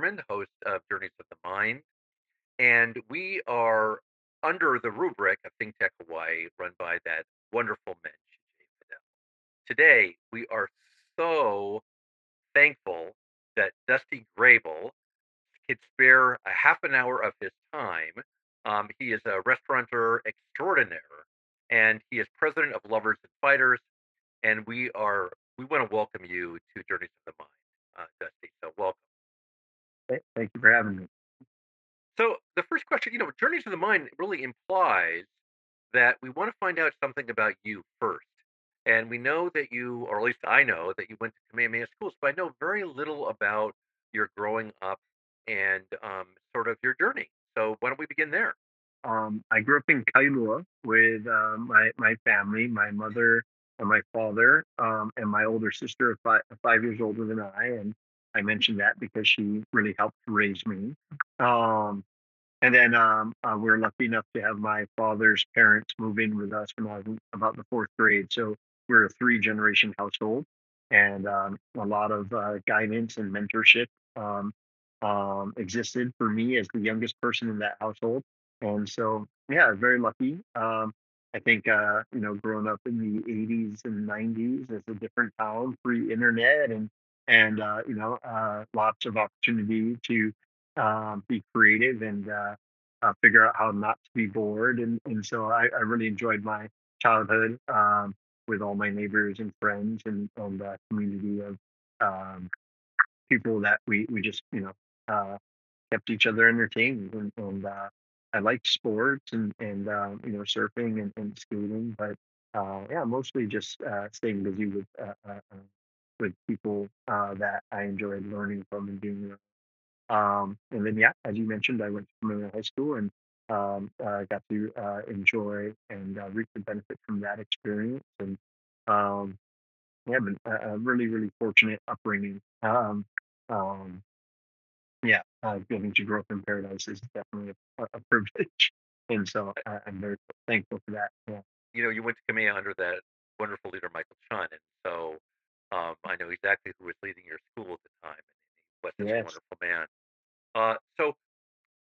Ackerman, host of Journeys of the Mind, and we are under the rubric of ThinkTech Hawaii, run by that wonderful mensch, Jay Fidel. Today, we are so thankful that Dusty Grable could spare a half an hour of his time. He is a restaurateur extraordinaire, and he is president of Lovers and Fighters. And we want to welcome you to Journeys of the Mind, Dusty. So welcome. Thank you for having me. So the first question, Journeys of the Mind really implies that we want to find out something about you first. And we know that you, or at least I know that you went to Kamehameha schools, but I know very little about your growing up and sort of your journey. So why don't we begin there? I grew up in Kailua with my family, my mother and my father, and my older sister, 5 years older than I. And I mentioned that because she really helped raise me. Um, and then we were lucky enough to have my father's parents move in with us when I was in about the fourth grade. So we're a three-generation household, and a lot of guidance and mentorship um, existed for me as the youngest person in that household. And so, yeah, very lucky. I think growing up in the '80s and '90s as a different town, pre-internet, and lots of opportunity to be creative and figure out how not to be bored. And so I really enjoyed my childhood with all my neighbors and friends and community of um, people that we just kept each other entertained. And I liked sports and surfing and skating, but yeah, mostly just staying busy with people that I enjoyed learning from and being around. And then, yeah, as you mentioned, I went to Manoa High School and got to enjoy and reap the benefit from that experience. And um, yeah, been a really, really fortunate upbringing. Um, yeah, getting to grow up in paradise is definitely a privilege. And so I'm very thankful for that. Yeah. You went to Kamehameha under that wonderful leader, Michael Chun, and so I know exactly who was leading your school at the time, and he was such a Yes. wonderful man. So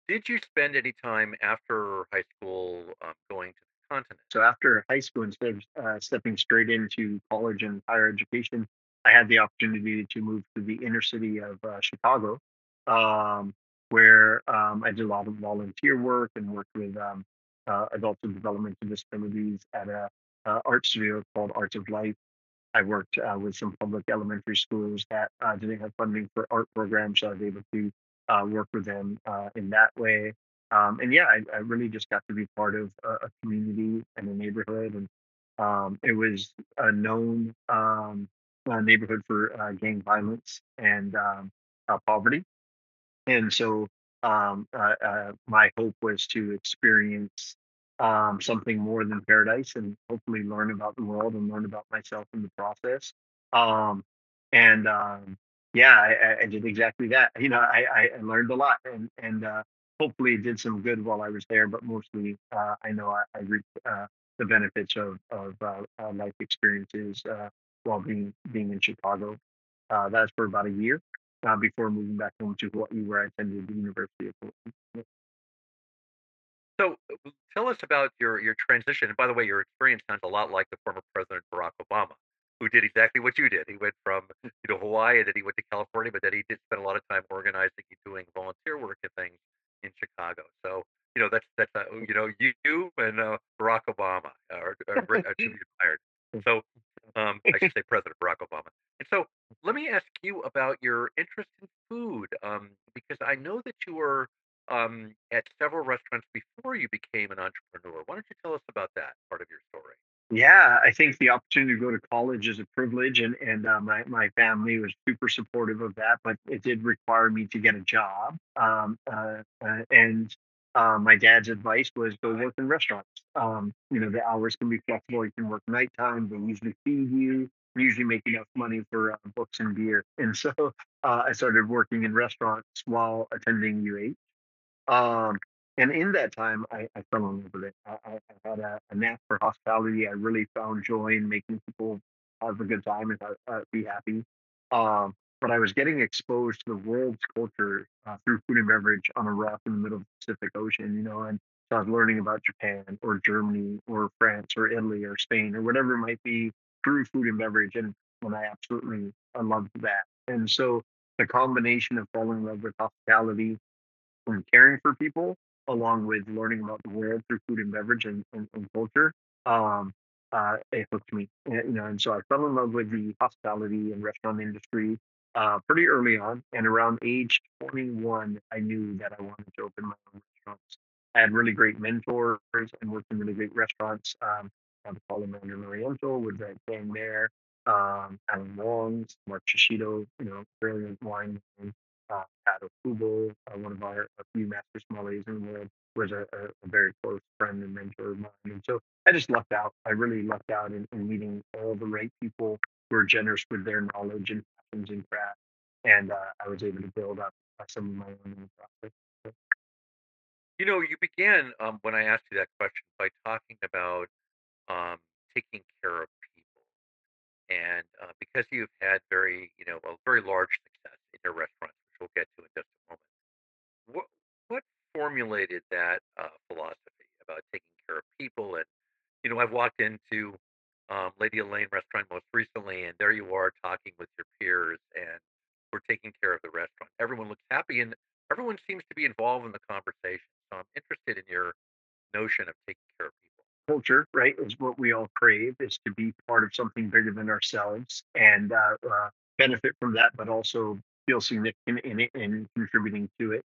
did you spend any time after high school going to the continent? So after high school, instead of stepping straight into college and higher education, I had the opportunity to move to the inner city of Chicago, um, where I did a lot of volunteer work and worked with adults with developmental disabilities at a art studio called Arts of Life. I worked with some public elementary schools that didn't have funding for art programs, so I was able to work with them in that way. And yeah, I really just got to be part of a community and a neighborhood, and it was a known neighborhood for gang violence and poverty. And so my hope was to experience something more than paradise and hopefully learn about the world and learn about myself in the process. Um, and yeah, I did exactly that. I learned a lot and hopefully did some good while I was there, but mostly I know I reaped the benefits of life experiences while being in Chicago. That's for about a year before moving back home to Hawaii, where I attended the University of Hawaii. So tell us about your transition. And by the way, your experience sounds a lot like the former President Barack Obama, who did exactly what you did. He went from Hawaii, and then he went to California, but then he did spend a lot of time organizing and doing volunteer work and things in Chicago. So that's you and Barack Obama are to be admired. So I should say President Barack Obama. And so let me ask you about your interest in food, because I know that you were at several restaurants before you became an entrepreneur. Why don't you tell us about that part of your story? Yeah, I think the opportunity to go to college is a privilege, and my family was super supportive of that. But it did require me to get a job, and my dad's advice was go work in restaurants. The hours can be flexible. You can work nighttime. They usually feed you. You usually make enough money for books and beer. And so I started working in restaurants while attending UH. Um, and in that time, I fell in love with it. I had a knack for hospitality. I really found joy in making people have a good time and be happy. but I was getting exposed to the world's culture through food and beverage on a rock in the middle of the Pacific Ocean, and so I was learning about Japan or Germany or France or Italy or Spain or whatever it might be through food and beverage, and I loved that. And so the combination of falling in love with hospitality and caring for people, along with learning about the world through food and beverage and culture, um, it hooked me. And so I fell in love with the hospitality and restaurant industry pretty early on. And around age 21, I knew that I wanted to open my own restaurants. I had really great mentors and worked in really great restaurants. I would call them Mandarin Oriental with that gang there. Alan Wong's, Mark Shishido, brilliant wine Pato Kubo, one of a few master sommeliers in the world, was a very close friend and mentor of mine. And so I just lucked out. I really lucked out in meeting all the right people who are generous with their knowledge and passions and craft. And I was able to build up some of my own in the process. So You began when I asked you that question by talking about um, taking care of people, and because you've had a very large success in your restaurants, which we'll get to in just a moment. What formulated that philosophy about taking care of people? And I've walked into Lady Elaine restaurant most recently, and there you are talking with your peers, and we're taking care of the restaurant. Everyone looks happy, and everyone seems to be involved in the conversation. So I'm interested in your notion of taking care of people. culture, right, is what we all crave, is to be part of something bigger than ourselves and benefit from that, but also feel significant in it and contributing to it.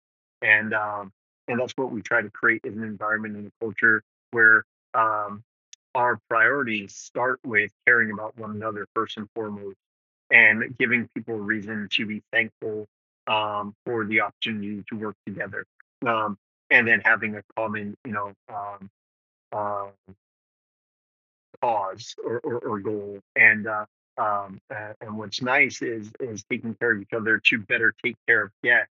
And that's what we try to create as an environment and a culture where um, our priorities start with caring about one another first and foremost, and giving people a reason to be thankful for the opportunity to work together, um, and then having a common, uh, cause or goal. And what's nice is taking care of each other to better take care of guests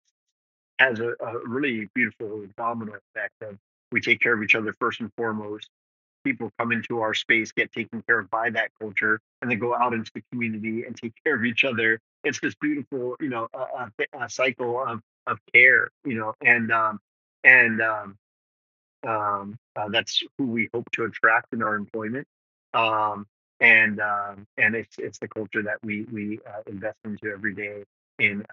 has a really beautiful domino effect of we take care of each other first and foremost. People come into our space, get taken care of by that culture, and then go out into the community and take care of each other. It's this beautiful, a cycle of care, and that's who we hope to attract in our employment. Um, and it's the culture that we invest into every day in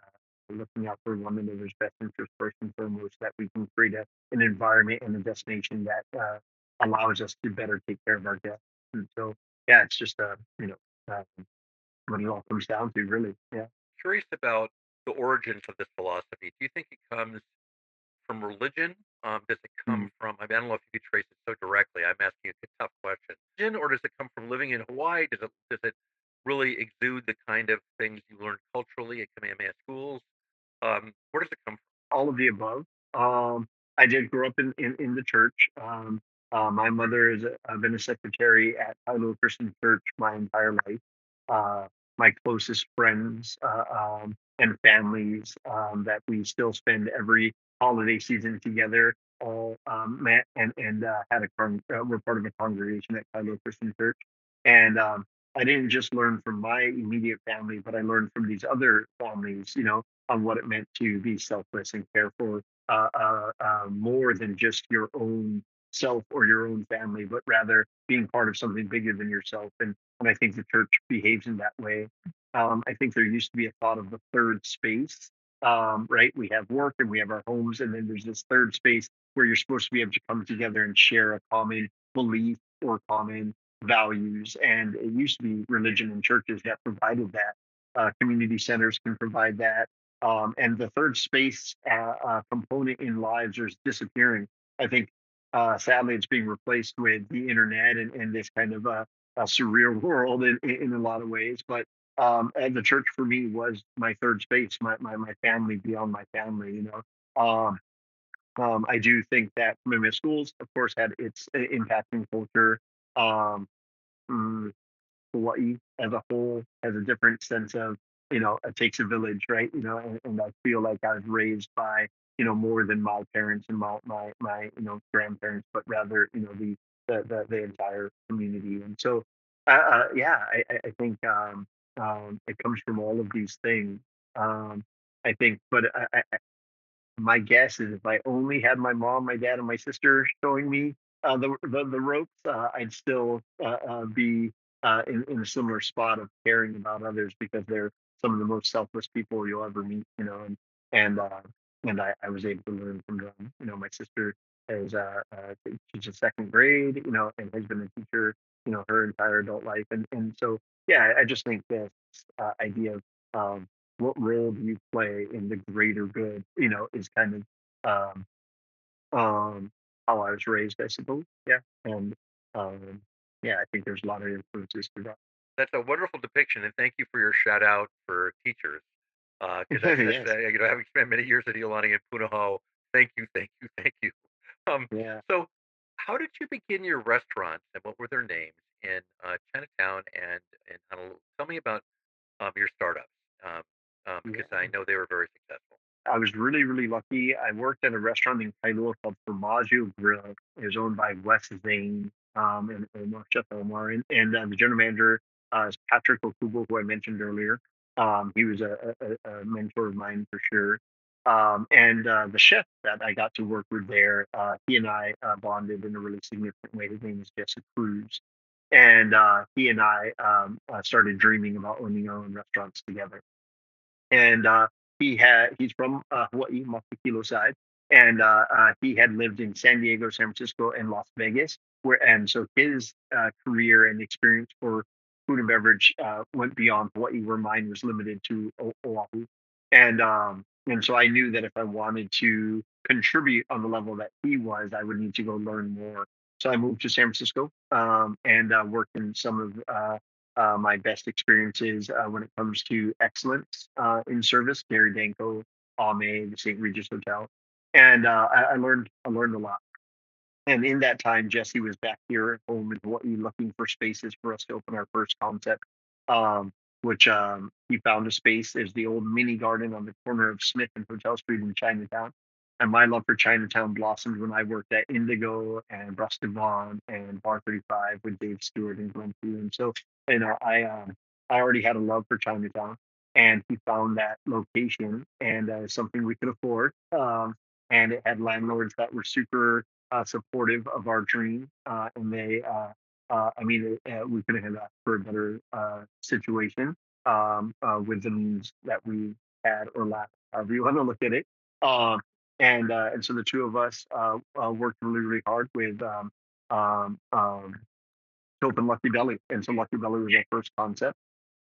looking out for one another's best interest first and foremost, that we can create an environment and a destination that allows us to better take care of our guests. And so, yeah, it's just uh, what it all comes down to, really. Yeah. Curious about the origins of this philosophy. Do you think it comes from religion? Does it come Mhm. from? I mean, I don't know if you could trace it so directly. I'm asking you a tough question. Religion, or does it come from living in Hawaii? Does it really exude the kind of things you learn culturally at Kamehameha schools? Where does it come All of the above. Um, I did grow up in the church. My mother I've been a secretary at Honolulu Christian Church my entire life. Uh, my closest friends and families that we still spend every holiday season together all met and had we're part of a congregation at Honolulu Christian Church. And I didn't just learn from my immediate family, but I learned from these other families, on what it meant to be selfless and care for more than just your own self or your own family, but rather being part of something bigger than yourself. And I think the church behaves in that way. I think there used to be a thought of the third space, right? We have work and we have our homes, and then there's this third space where you're supposed to be able to come together and share a common belief or common values. And it used to be religion and churches that provided that. Community centers can provide that, and the third space component in lives is disappearing. I think sadly it's being replaced with the internet and this kind of a surreal world in a lot of ways. But and the church for me was my third space, my family beyond my family. I do think that community schools, of course, had its impact in culture. Um, mm, Hawaii as a whole has a different sense of, it takes a village, right? And I feel like I was raised by, more than my parents and my grandparents, but rather, the entire community. And so, yeah, I think it comes from all of these things. I think, but my guess is if I only had my mom, my dad, and my sister showing me the ropes, I'd still be in a similar spot of caring about others because they're some of the most selfless people you'll ever meet, you know, and uh, I was able to learn from them. You know, my sister is teaches second grade, you know, and has been a teacher, you know, her entire adult life, and so yeah, I just think this idea of what role do you play in the greater good, you know, is kind of um, how I was raised, I suppose. Yeah. And um, yeah, I think there's a lot of influences to that. That's a wonderful depiction, and thank you for your shout out for teachers, because that's Yes. having spent many years at Ilani and Punahou, thank you, thank you, thank you. Um, Yeah. so how did you begin your restaurants, and what were their names in, Chinatown and in Honolulu? Tell me about, your startups, um, because I Yeah. know they were very successful. I was really, really lucky. I worked at a restaurant in Kailua called Formaggio Grill. It was owned by Wes Zane and Chef Omar. And the general manager is Patrick Okubo, who I mentioned earlier. He was a mentor of mine for sure. And the chef that I got to work with there, he and I bonded in a really significant way. His name is Jesse Cruz. And he and I started dreaming about owning our own restaurants together. And he's from Hawaii, Makakilo side, and he had lived in San Diego, San Francisco, and Las Vegas. And so his career and experience for food and beverage went beyond Hawaii, where mine was limited to Oahu. And so I knew that if I wanted to contribute on the level that he was, I would need to go learn more. So I moved to San Francisco and worked in some of my best experiences when it comes to excellence in service, Gary Danko, Ame, the St. Regis Hotel, and I learned a lot. And in that time, Jesse was back here at home in Hawaii looking for spaces for us to open our first concept, um, which he found a space. There's the old mini garden on the corner of Smith and Hotel Street in Chinatown. And my love for Chinatown blossomed when I worked at Indigo and Rustavon and Bar 35 with Dave Stewart and Glenn Pugh. And so, you know, I already had a love for Chinatown, and he found that location and something we could afford. And it had landlords that were super supportive of our dream, and I mean, we couldn't have asked for a better situation with the means that we had or lacked, however you want to look at it. Um, and so the two of us worked really, really hard with to open Lucky Belly, and so Lucky Belly was our first concept.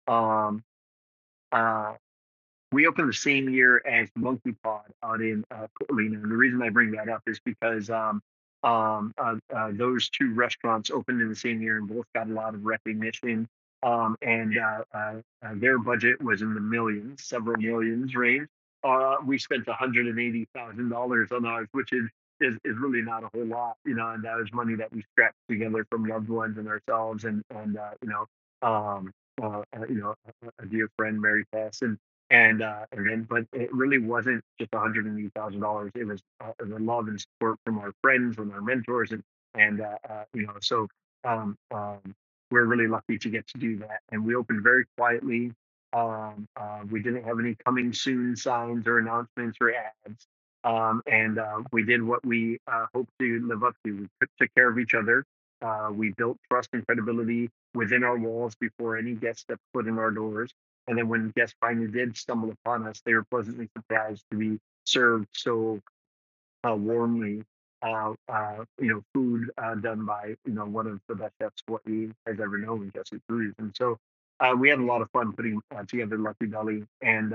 Um, uh, we opened the same year as Monkey Pod out in Portland. And the reason I bring that up is because those two restaurants opened in the same year and both got a lot of recognition. Their budget was in the millions, several millions range. We spent $180,000 on ours, which is really not a whole lot, you know, and that was money that we scrapped together from loved ones and ourselves, and a dear friend, Mary Tess, and then, but it really wasn't just $180,000. It was the love and support from our friends and our mentors, so um, um, we're really lucky to get to do that. And we opened very quietly. We didn't have any coming soon signs or announcements or ads. And We did what we hoped to live up to. We took care of each other. We built trust and credibility within our walls before any guest stepped foot in our doors. And then when guests finally did stumble upon us, they were pleasantly surprised to be served so warmly. Food done by one of the best chefs Hawaii has ever known, Jesse Cruz. And so we had a lot of fun putting together Lucky Belly, and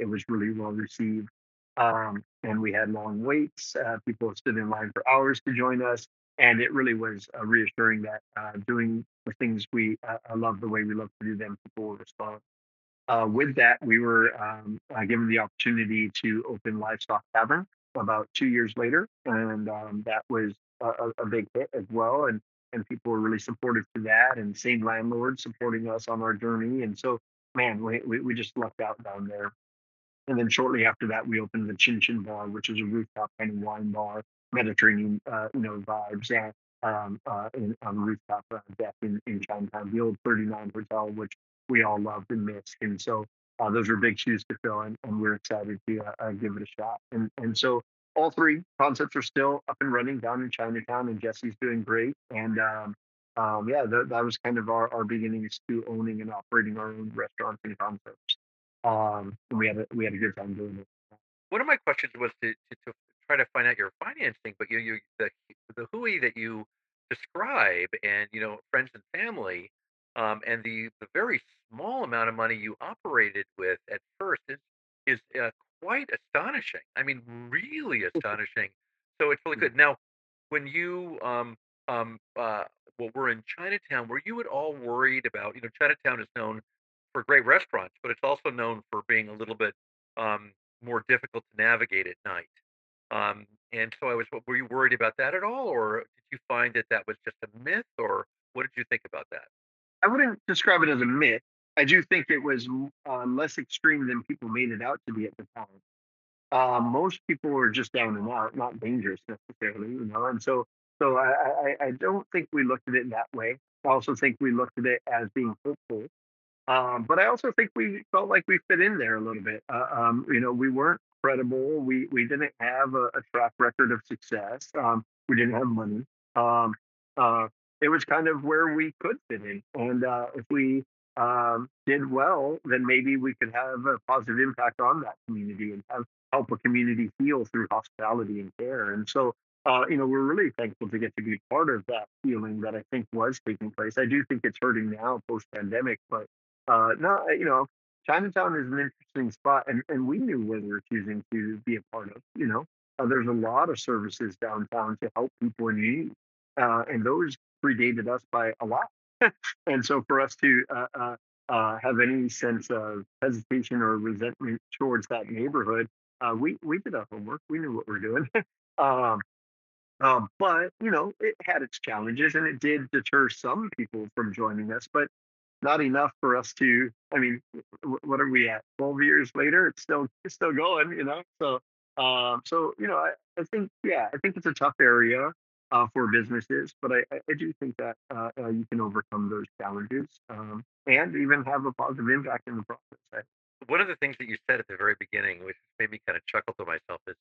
it was really well received. And we had long waits. People stood in line for hours to join us, and it really was reassuring that doing the things we love the way we love to do them, people will respond. With that, we were given the opportunity to open Livestock Tavern about 2 years later, and that was a big hit as well. And people were really supportive to that, and same landlord supporting us on our journey. And so, man, we just lucked out down there. And then shortly after that, we opened the Chin Chin Bar, which is a rooftop kind of wine bar, Mediterranean, vibes, on a rooftop deck in Chinatown, the old 39 Hotel, which we all loved and missed. And so those are big shoes to fill, and we're excited to give it a shot. And so all three concepts are still up and running down in Chinatown, and Jesse's doing great. And yeah, that was kind of our beginnings to owning and operating our own restaurants and concepts. And we had a good time doing it. One of my questions was to try to find out your financing, but the hui that you describe and, friends and family, and the very small amount of money you operated with at first is quite astonishing. I mean, really astonishing. So it's really Mm. good. Now, when you, well, were in Chinatown, were you at all worried about, Chinatown is known for great restaurants, but it's also known for being a little bit, um, more difficult to navigate at night. And so were you worried about that at all, or did you find that that was just a myth, or what did you think about that? I wouldn't describe it as a myth. I do think it was less extreme than people made it out to be at the time. Most people were just down and out, not dangerous necessarily, And so I don't think we looked at it that way. I also think we looked at it as being hopeful. But I also think we felt like we fit in there a little bit. We weren't credible. We didn't have a track record of success. We didn't have money. Um, uh, it was kind of where we could fit in, and if we did well, then maybe we could have a positive impact on that community and help a community heal through hospitality and care. And so, we're really thankful to get to be part of that healing that I think was taking place. I do think it's hurting now post pandemic, but no, Chinatown is an interesting spot, and we knew where we were choosing to be a part of. There's a lot of services downtown to help people in need, and those predated us by a lot. And so for us to have any sense of hesitation or resentment towards that neighborhood, we did our homework. We knew what we're doing. um, but it had its challenges, and it did deter some people from joining us. But not enough for us to. I mean, what are we at? 12 years later, it's still going. So I think, yeah, I think it's a tough area for businesses, but I do think that you can overcome those challenges and even have a positive impact in the process. One of the things that you said at the very beginning, which made me kind of chuckle to myself, is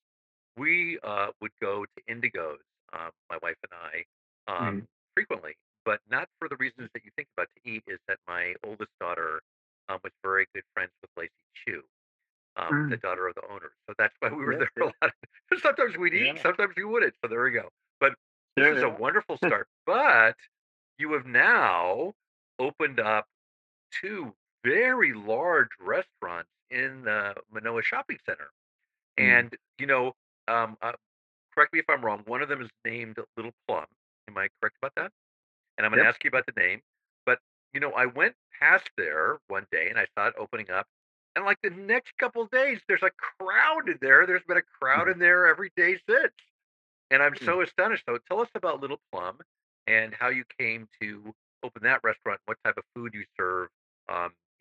we would go to Indigo's, my wife and I, Mm, frequently, but not for the reasons that you think about to eat. Is that my oldest daughter was very good friends with Lacey Chu, the mm, daughter of the owner. So that's why we were yes, there a yeah, lot. Sometimes we'd eat, yeah, sometimes we wouldn't. So there we go. But this is a yeah, wonderful start. But you have now opened up two very large restaurants in the Manoa shopping center. mm, And, you know, um, uh, correct me if I'm wrong. One of them is named Little Plum. Am I correct about that? And I'm going to yep. ask you about the name. But, I went past there one day and I saw it opening up. And like the next couple of days, there's a crowd in there. There's been a crowd Mhm, in there every day since. And I'm mm. so astonished. So tell us about Little Plum and how you came to open that restaurant, what type of food you serve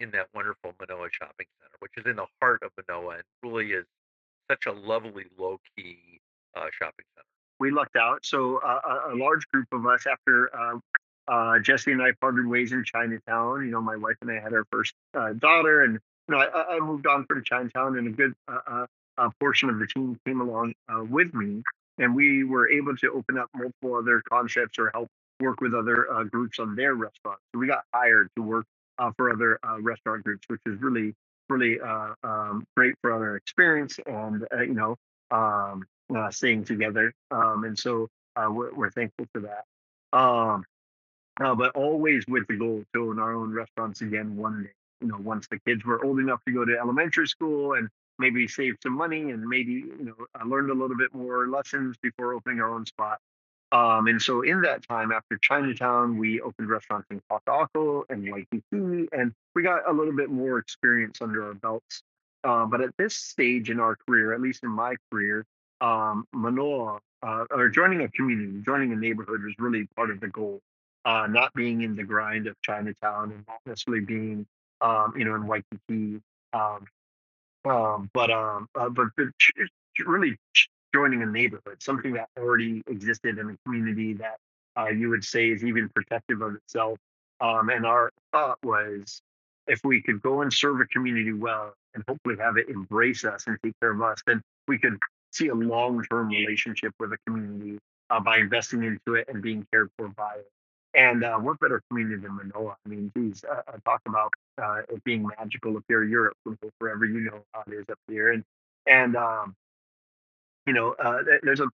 in that wonderful Manoa shopping center, which is in the heart of Manoa and really is such a lovely low key shopping center. We lucked out. So a large group of us, after Jesse and I parted ways in Chinatown. My wife and I had our first daughter, and I moved on from Chinatown, and a good portion of the team came along with me, and we were able to open up multiple other concepts or help work with other groups on their restaurants. So we got hired to work for other restaurant groups, which is really really great for our experience and staying together. And so we're thankful for that. Um, but always with the goal to own our own restaurants again one day. Once the kids were old enough to go to elementary school and maybe save some money and maybe learned a little bit more lessons before opening our own spot. And so in that time after Chinatown, we opened restaurants in Kaka'ako and Waikiki, and we got a little bit more experience under our belts. But at this stage in our career, at least in my career, Manoa, or joining a community, joining a neighborhood was really part of the goal. Not being in the grind of Chinatown and not necessarily being, in Waikiki. Um, but really joining a neighborhood, something that already existed in a community that you would say is even protective of itself. And our thought was if we could go and serve a community well and hopefully have it embrace us and take care of us, then we could see a long-term relationship with a community by investing into it and being cared for by it. And what better community than Manoa? I mean, geez, talk about it being magical. If you're Europe, forever, you know how it is up here. And there's a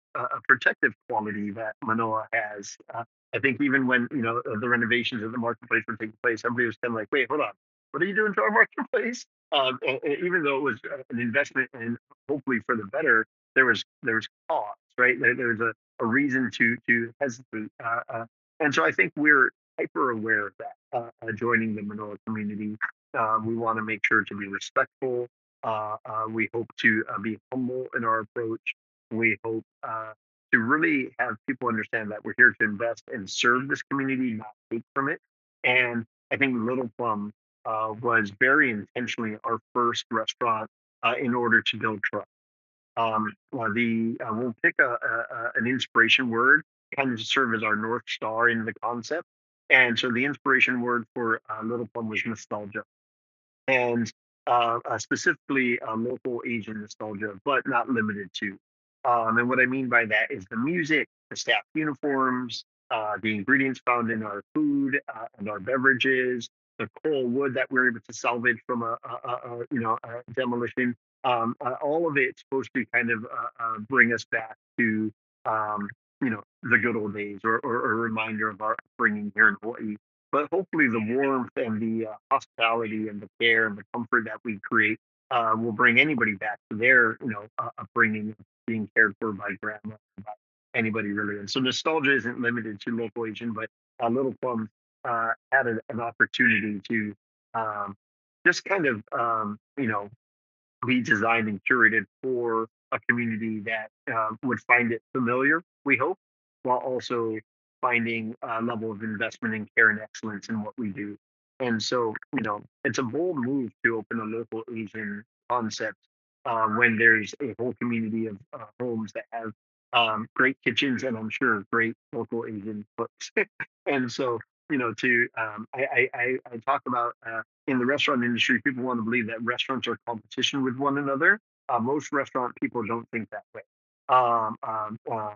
protective quality that Manoa has. I think even when the renovations of the marketplace were taking place, everybody was kind of like, "Wait, hold on, what are you doing to our marketplace?" Even though it was an investment and hopefully for the better, there was cause, right? There's a reason to hesitate, and so I think we're hyper aware of that. Joining the Manoa community, we want to make sure to be respectful. We hope to be humble in our approach. We hope to really have people understand that we're here to invest and serve this community, not take from it. And I think Little Plum was very intentionally our first restaurant in order to build trust. We'll pick an inspiration word kind of to serve as our north star in the concept. And so the inspiration word for Little Plum was nostalgia, and specifically local Asian nostalgia, but not limited to. And what I mean by that is the music, the staff uniforms, the ingredients found in our food and our beverages, the coal wood that we're able to salvage from a demolition. All of it's supposed to kind of bring us back to the good old days, or a reminder of our upbringing here in Hawaii, but hopefully the warmth and the hospitality and the care and the comfort that we create will bring anybody back to their upbringing, being cared for by grandma, by anybody really. And so nostalgia isn't limited to local Asian, but Little Plum had an opportunity to um, just kind of be designed and curated for a community that would find it familiar, we hope, while also finding a level of investment and care and excellence in what we do. And so, it's a bold move to open a local Asian concept when there's a whole community of homes that have great kitchens and I'm sure great local Asian cooks. And so, I talk about in the restaurant industry, people want to believe that restaurants are competition with one another. Most restaurant people don't think that way.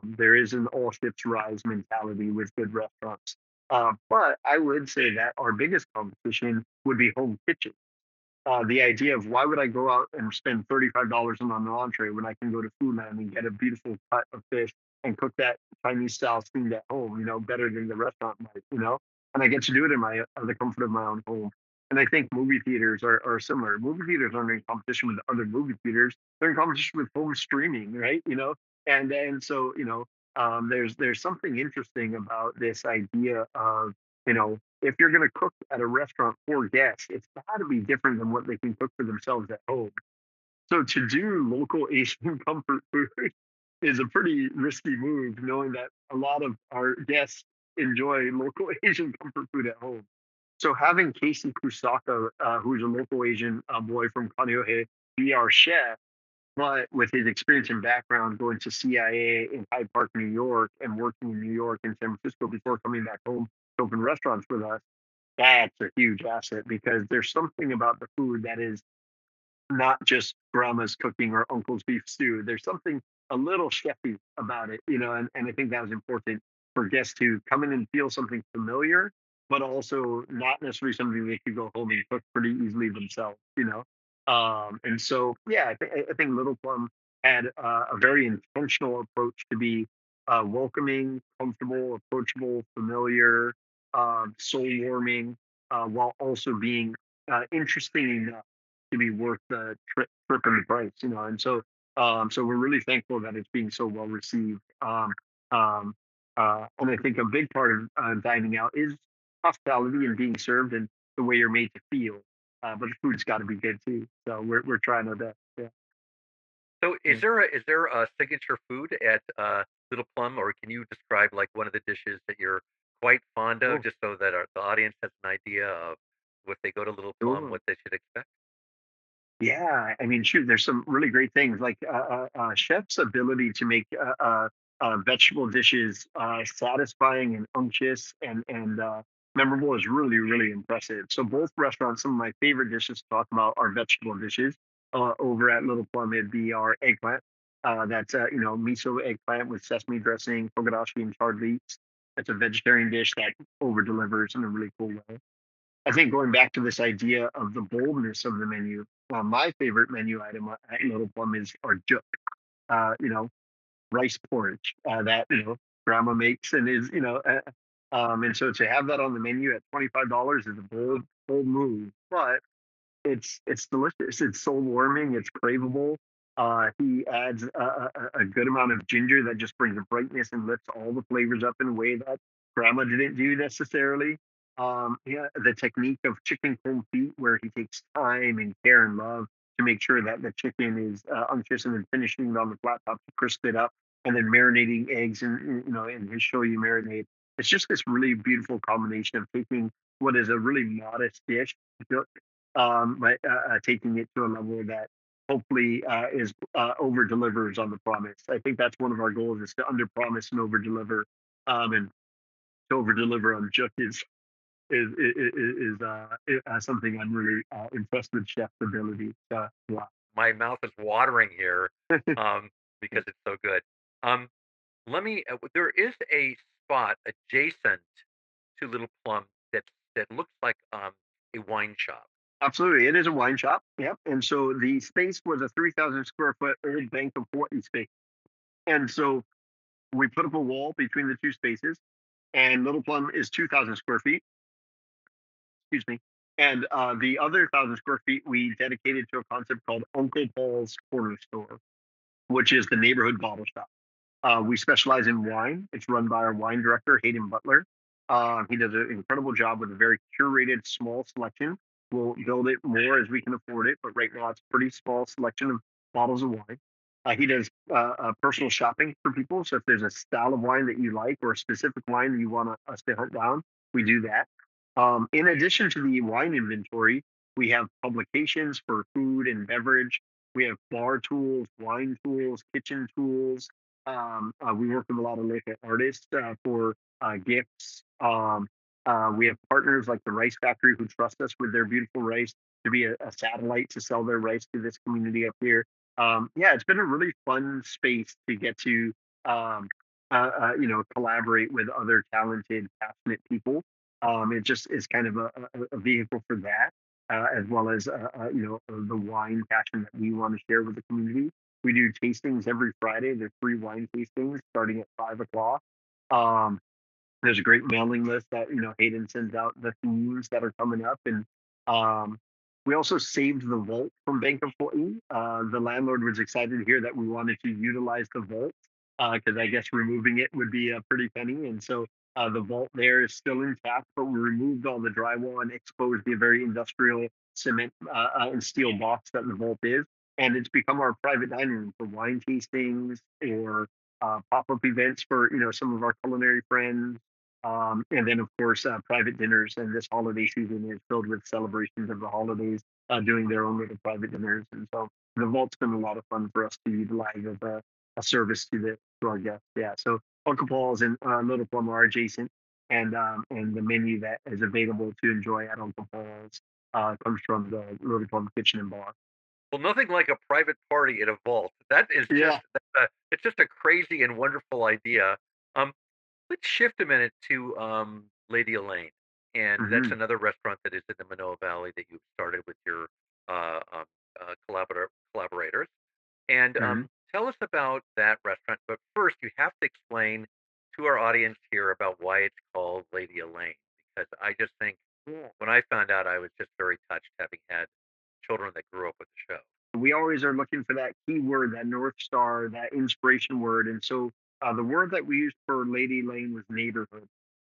There is an all ships rise mentality with good restaurants. But I would say that our biggest competition would be home kitchen. The idea of why would I go out and spend $35 on an entree when I can go to Foodland and get a beautiful cut of fish and cook that Chinese style steamed at home, better than the restaurant might. And I get to do it in the comfort of my own home. And I think movie theaters are similar. Movie theaters aren't in competition with other movie theaters; they're in competition with home streaming, right? And so there's something interesting about this idea of if you're going to cook at a restaurant for guests, it's got to be different than what they can cook for themselves at home. So to do local Asian comfort food is a pretty risky move, knowing that a lot of our guests enjoy local Asian comfort food at home. So having Casey Kusaka, who's a local Asian boy from Kaneohe, be our chef, but with his experience and background going to CIA in Hyde Park, New York, and working in New York and San Francisco before coming back home to open restaurants with us, that's a huge asset because there's something about the food that is not just grandma's cooking or uncle's beef stew. There's something a little chefy about it, and I think that was important for guests to come in and feel something familiar, but also not necessarily something they could go home and cook pretty easily themselves. And so, yeah, I think Little Plum had a very intentional approach to be welcoming, comfortable, approachable, familiar, soul warming, while also being interesting enough to be worth the trip and the price. And so we're really thankful that it's being so well received. And I think a big part of dining out is hospitality and being served and the way you're made to feel. But the food's got to be good too. So we're trying our best. Yeah. So Yeah. is there a signature food at Little Plum, or can you describe like one of the dishes that you're quite fond of, Oh, just so that the audience has an idea of if they go to Little Plum, sure. what they should expect? Yeah, I mean, shoot, there's some really great things like chef's ability to make vegetable dishes satisfying and unctuous and memorable is really, really impressive. So both restaurants, some of my favorite dishes to talk about are vegetable dishes. Over at Little Plum, it'd be our eggplant. That's miso eggplant with sesame dressing, togarashi, and charred leeks. That's a vegetarian dish that over delivers in a really cool way. I think going back to this idea of the boldness of the menu, my favorite menu item at Little Plum is our juk. You know, rice porridge that grandma makes and is and so to have that on the menu at $25 is a bold move, but it's delicious. It's soul warming. It's craveable. He adds a good amount of ginger that just brings a brightness and lifts all the flavors up in a way that grandma didn't do necessarily. Yeah, the technique of chicken cold feet, where he takes time and care and love to make sure that the chicken is unctuous, and then finishing it on the flat top to crisp it up, and then marinating eggs in his shoyu marinade. It's just this really beautiful combination of taking what is a really modest dish, but taking it to a level that hopefully is over delivers on the promise. I think that's one of our goals is to under promise and over deliver, and to over deliver on Juk is something I'm really impressed with Chef's ability. Yeah. My mouth is watering here, um, because it's so good. Um, there is a spot adjacent to Little Plum that looks like, a wine shop. Absolutely, it is a wine shop. Yep. And so the space was a 3,000 square foot old Bank of Hawaii space, and so we put up a wall between the two spaces. And Little Plum is 2,000 square feet, excuse me. And the other 1,000 square feet we dedicated to a concept called Uncle Paul's Corner Store, which is the neighborhood bottle shop. We specialize in wine. It's run by our wine director, Hayden Butler. He does an incredible job with a very curated, small selection. We'll build it more as we can afford it, but right now it's a pretty small selection of bottles of wine. He does personal shopping for people. So if there's a style of wine that you like or a specific wine that you want us to hunt down, we do that. In addition to the wine inventory, we have publications for food and beverage. We have bar tools, wine tools, kitchen tools. We work with a lot of local artists for gifts. We have partners like the Rice Factory who trust us with their beautiful rice to be a satellite to sell their rice to this community up here. Yeah, it's been a really fun space to get to, um, collaborate with other talented, passionate people. It just is kind of a vehicle for that, as well as the wine passion that we want to share with the community. We do tastings every Friday. There's free wine tastings starting at 5 o'clock. Um, there's a great mailing list that Hayden sends out the themes that are coming up, and um, we also saved the vault from Bank of Hawaii. The landlord was excited to hear that we wanted to utilize the vault because I guess removing it would be a pretty penny, and so the vault there is still intact, but we removed all the drywall and exposed the very industrial cement and steel box that the vault is, and it's become our private dining room for wine tastings or pop-up events for some of our culinary friends, and then, of course, private dinners. And this holiday season is filled with celebrations of the holidays, doing their own little private dinners. And so the vault's been a lot of fun for us to utilize as a service to our guests. Yeah. So Uncle Paul's and Little Plum are adjacent, and the menu that is available to enjoy at Uncle Paul's comes from the Little Plum Kitchen and Bar. Well, nothing like a private party in a vault. That is Yeah. it's just a crazy and wonderful idea. Um, let's shift a minute to, Lady Elaine, and that's Hmm. another restaurant that is in the Manoa Valley that you started with your, collaborators. And, Hmm. tell us about that restaurant, but first, you have to explain to our audience here about why it's called Lady Elaine, because I just think when I found out, I was just very touched having had children that grew up with the show. We always are looking for that key word, that North Star, that inspiration word. And so the word that we used for Lady Lane was neighborhood.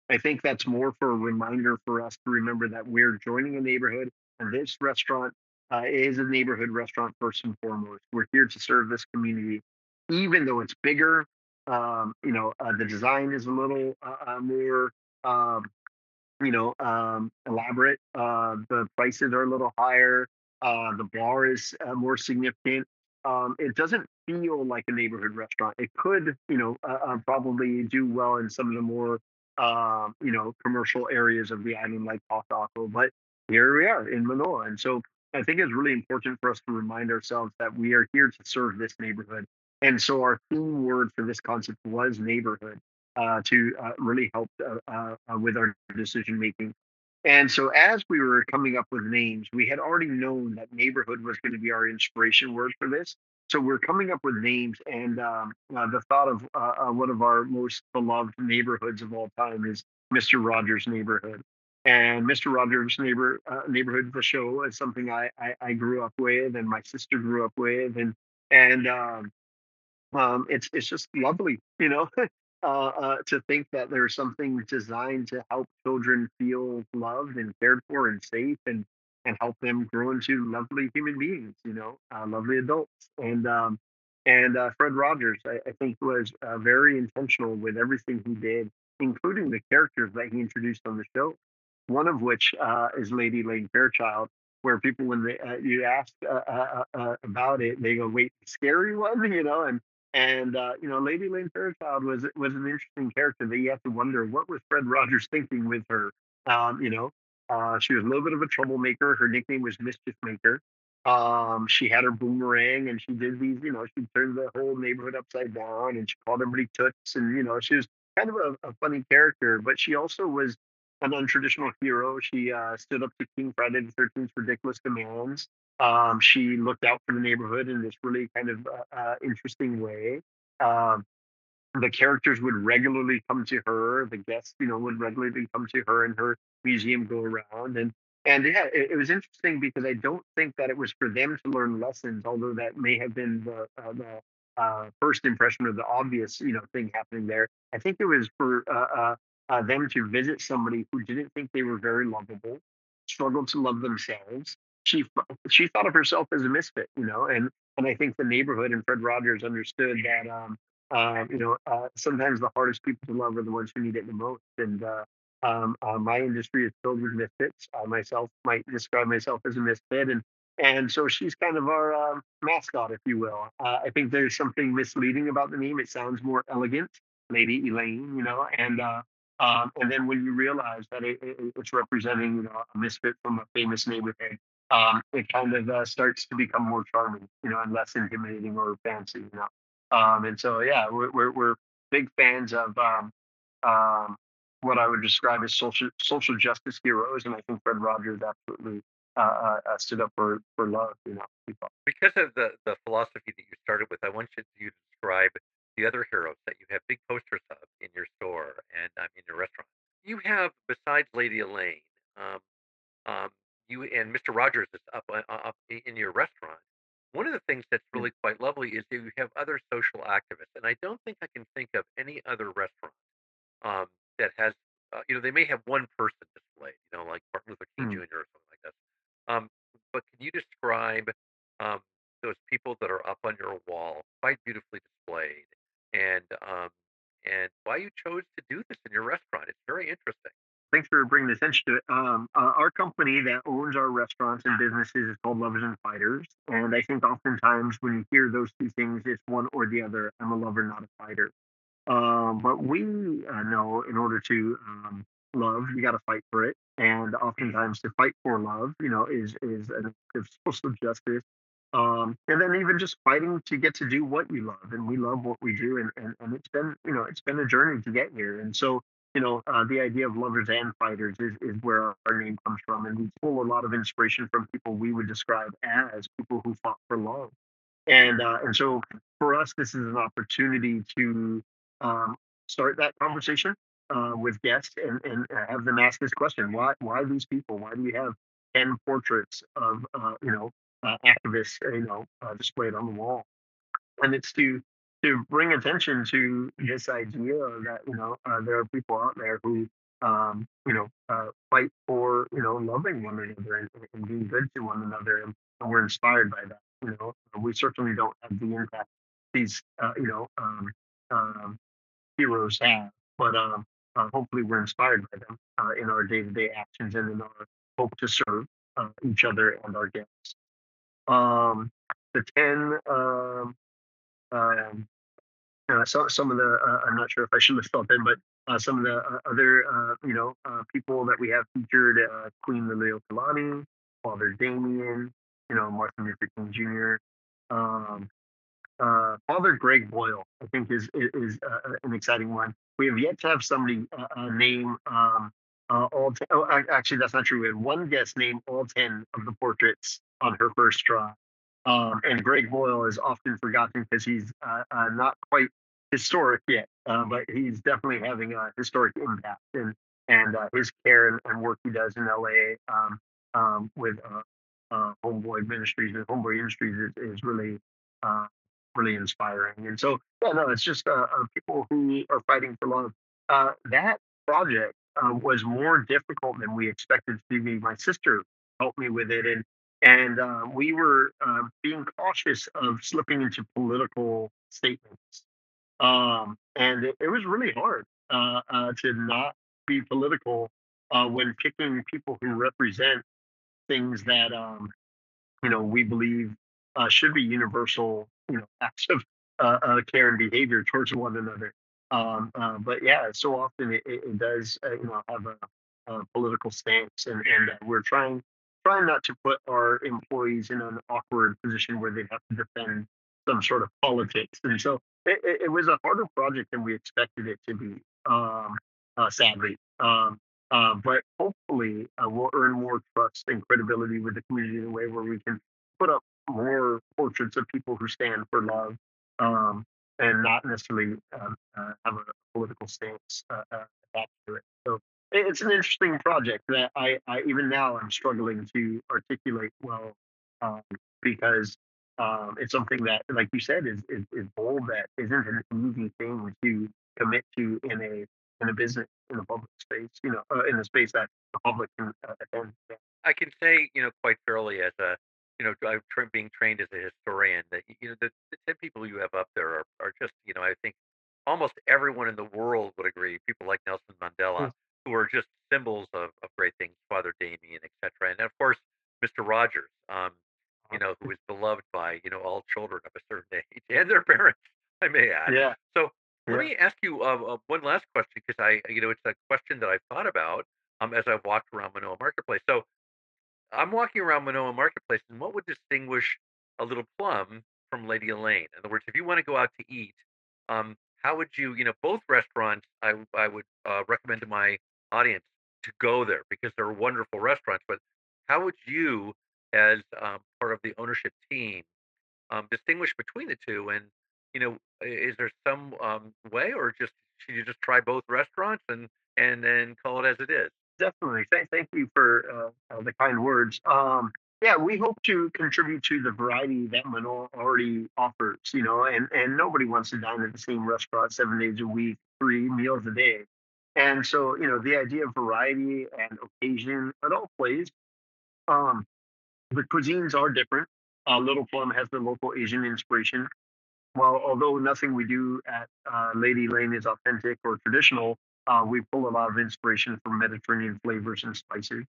I think that's more for a reminder for us to remember that we're joining a neighborhood, and this restaurant is a neighborhood restaurant first and foremost. We're here to serve this community, even though it's bigger. The design is a little more. Um, elaborate. The prices are a little higher. The bar is more significant. It doesn't feel like a neighborhood restaurant. It could, probably do well in some of the more commercial areas of the island like Pakako. But here we are in Manoa, and so I think it's really important for us to remind ourselves that we are here to serve this neighborhood. And so our theme word for this concept was neighborhood, to really help with our decision making. And so, as we were coming up with names, we had already known that neighborhood was going to be our inspiration word for this. So, we're coming up with names, and the thought of one of our most beloved neighborhoods of all time is Mr. Rogers' neighborhood. And Mr. Rogers' neighborhood, the show, is something I grew up with, and my sister grew up with, and it's just lovely, to think that there's something designed to help children feel loved and cared for and safe, and help them grow into lovely human beings, lovely adults. And Fred Rogers, I think, was very intentional with everything he did, including the characters that he introduced on the show. One of which is Lady Elaine Fairchild, where people, when you ask about it, they go, "Wait, the scary one," and Lady Elaine Fairchild was an interesting character that you have to wonder what was Fred Rogers thinking with her. She was a little bit of a troublemaker. Her nickname was Mischief Maker. She had her boomerang, and she did these. She turned the whole neighborhood upside down, and she called everybody toots, and she was kind of a funny character, but she also was an untraditional hero. She stood up to King Friday the 13th's ridiculous demands. She looked out for the neighborhood in this really kind of interesting way. Um, the characters would regularly come to her. The guests, would regularly come to her and her museum go around. And yeah, it was interesting because I don't think that it was for them to learn lessons, although that may have been the first impression or the obvious, thing happening there. I think it was for them to visit somebody who didn't think they were very lovable, struggled to love themselves. She thought of herself as a misfit, and I think the neighborhood and Fred Rogers understood that. Sometimes the hardest people to love are the ones who need it the most. And my industry is filled with misfits. I myself might describe myself as a misfit, and so she's kind of our mascot, if you will. I think there's something misleading about the name. It sounds more elegant, Lady Elaine, and then when you realize that it's representing, a misfit from a famous neighborhood, it kind of starts to become more charming, and less intimidating or fancy. And so, yeah, we're big fans of um, what I would describe as social justice heroes, and I think Fred Rogers absolutely stood up for love. Because of the philosophy that you started with, I want you to describe the other heroes that you have big posters of in your store and in your restaurant. You have, besides Lady Elaine, um, um, you and Mr. Rogers is up in your restaurant. One of the things that's Yeah. really quite lovely is that you have other social activists, and I don't think I can think of any other restaurant um, that has, they may have one person displayed, like Martin Luther King Mm. Jr. or something like that. Um, but can you describe um, those people that are up on your wall, quite beautifully displayed, and um, and why you chose to do this in your restaurant? It's very interesting. Thanks for bringing attention to it. Our company that owns our restaurants and businesses is called Lovers and Fighters, and I think oftentimes when you hear those two things, it's one or the other. I'm a lover, not a fighter. But we know in order to love, you got to fight for it, and oftentimes to fight for love, is an act of social justice. And then even just fighting to get to do what you love, and we love what we do, and it's been a journey to get here. And so the idea of lovers and fighters is where our name comes from, and we pull a lot of inspiration from people we would describe as people who fought for love. And so for us, this is an opportunity to um, start that conversation with guests, and have them ask this question: Why these people? Why do you have 10 portraits of activists, displayed on the wall? And it's to bring attention to this idea that there are people out there who fight for loving one another, and being good to one another, and we're inspired by that. We certainly don't have the impact these um, heroes have, but hopefully we're inspired by them in our day-to-day actions and in our hope to serve each other and our guests. um, the 10 um, so some of the I'm not sure if I should list all 10, but some of the other people that we have featured: Queen Liliuokalani, Father Damien, Martin Luther King Jr. Um, Father Greg Boyle, I think, is an exciting one. We have yet to have somebody name all. Actually, that's not true. We had one guest name all 10 of the portraits on her first try. And Greg Boyle is often forgotten because he's not quite historic yet, but he's definitely having a historic impact. And his care and work he does in LA with Homeboy Ministries and Homeboy Industries is uh, really inspiring. And so, yeah, no, it's just people who are fighting for love. That project was more difficult than we expected to be. My sister helped me with it, and we were being cautious of slipping into political statements. And it was really hard to not be political when picking people who represent things that we believe should be universal, acts of care and behavior towards one another. But yeah, so often it does, have a political stance, and we're trying not to put our employees in an awkward position where they have to defend some sort of politics. And so it was a harder project than we expected it to be, sadly. But hopefully, we'll earn more trust and credibility with the community in a way where we can put up more portraits of people who stand for love, um, and not necessarily have a political stance attached to it. So it's an interesting project that I even now I'm struggling to articulate well, um, because it's something that, like you said, is bold, that isn't an easy thing to commit to in a business, in a public space, in a space that the public can attend. Yeah. I can say, quite fairly as a, being trained as a historian that, the 10 people you have up there are just, I think almost everyone in the world would agree. People like Nelson Mandela, Mm. who are just symbols of great things, Father Damien, etc. And of course, Mr. Rogers, who is beloved by, all children of a certain age and their parents, I may add. Yeah, So let yeah, me ask you one last question, because it's a question that I've thought about as I've walked around Manoa Marketplace. So I'm walking around Manoa Marketplace, and what would distinguish a little plum from Lady Elaine? In other words, if you want to go out to eat, how would you, both restaurants, I would recommend to my audience to go there because they're wonderful restaurants. But how would you, as part of the ownership team, distinguish between the two? And is there some way, or just should you just try both restaurants and then call it as it is? definitely. Thank you for the kind words. Yeah, we hope to contribute to the variety that Manoa already offers, and nobody wants to dine at the same restaurant 7 days a week, 3 meals a day. And so, the idea of variety and occasion, it all plays. Um, the cuisines are different. Little Plum has the local Asian inspiration. Well, although nothing we do at Lady Lane is authentic or traditional, we pull a lot of inspiration from Mediterranean flavors and spices.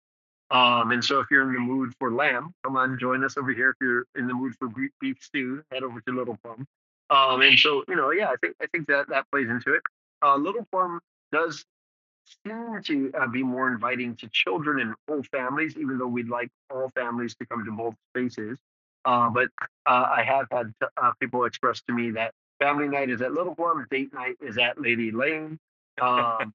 And so, if you're in the mood for lamb, come on, join us over here. If you're in the mood for beef stew, head over to Little Plum. And so, yeah, I think that plays into it. Little Plum does seem to be more inviting to children and whole families, even though we'd like all families to come to both spaces. But I have had people express to me that family night is at Little Plum, date night is at Lady Lane. Um,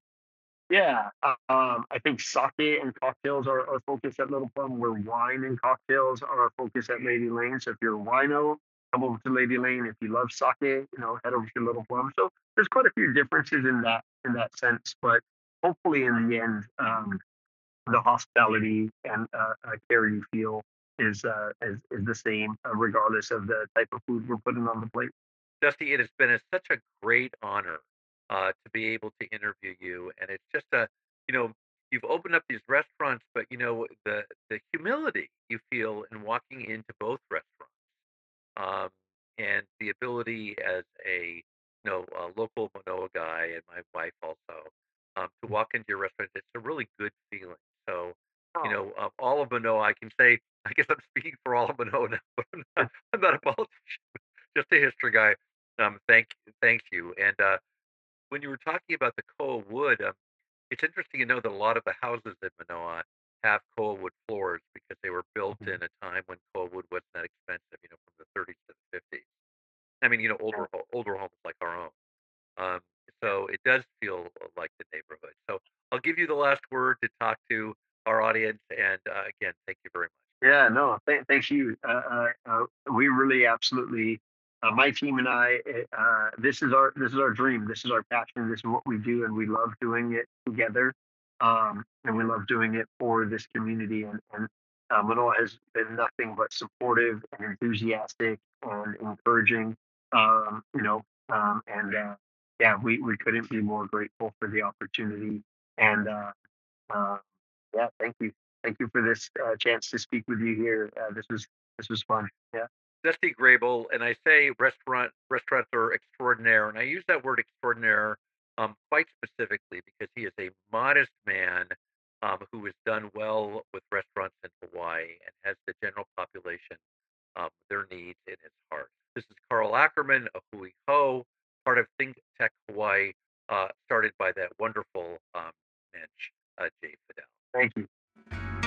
yeah, I think sake and cocktails are focused at Little Plum, where wine and cocktails are focused at Lady Lane. So if you're a wino, come over to Lady Lane. If you love sake, head over to Little Plum. So there's quite a few differences in that sense, but hopefully in the end, the hospitality and care you feel is the same, regardless of the type of food we're putting on the plate. Dusty, it has been such a great honor to be able to interview you, and it's just you know, you've opened up these restaurants, but the humility you feel in walking into both restaurants, um, and the ability as a local Manoa guy and my wife also, to walk into your restaurant, it's a really good feeling. So, Oh, all of Manoa, I can say, I guess I'm speaking for all of Manoa now, but I'm not a politician, just a history guy. Thank you, and when you were talking about the koa wood, it's interesting to know that a lot of the houses in Manoa have koa wood floors because they were built Mhm. in a time when koa wood wasn't that expensive, from the 30s to the 50s. I mean, Yeah, older homes like our own. Um, yeah. so it does feel like the neighborhood. So I'll give you the last word to talk to our audience, and again, thank you very much. Yeah, no, thank you. We really absolutely, my team and I, this is our dream. This is our passion. This is what we do, and we love doing it together. And we love doing it for this community. And Manoa has been nothing but supportive and enthusiastic and encouraging. You know, and yeah, we couldn't be more grateful for the opportunity. And uh, yeah, thank you. Thank you for this chance to speak with you here. This was fun. Yeah, Dusty Grable, and I say restaurants are extraordinaire, and I use that word extraordinaire quite specifically because he is a modest man who has done well with restaurants in Hawaii and has the general population their needs in his heart. This is Carl Ackerman of Hui Ho, part of ThinkTech Hawaii, started by that wonderful mensch, Jay Fidel. thank you.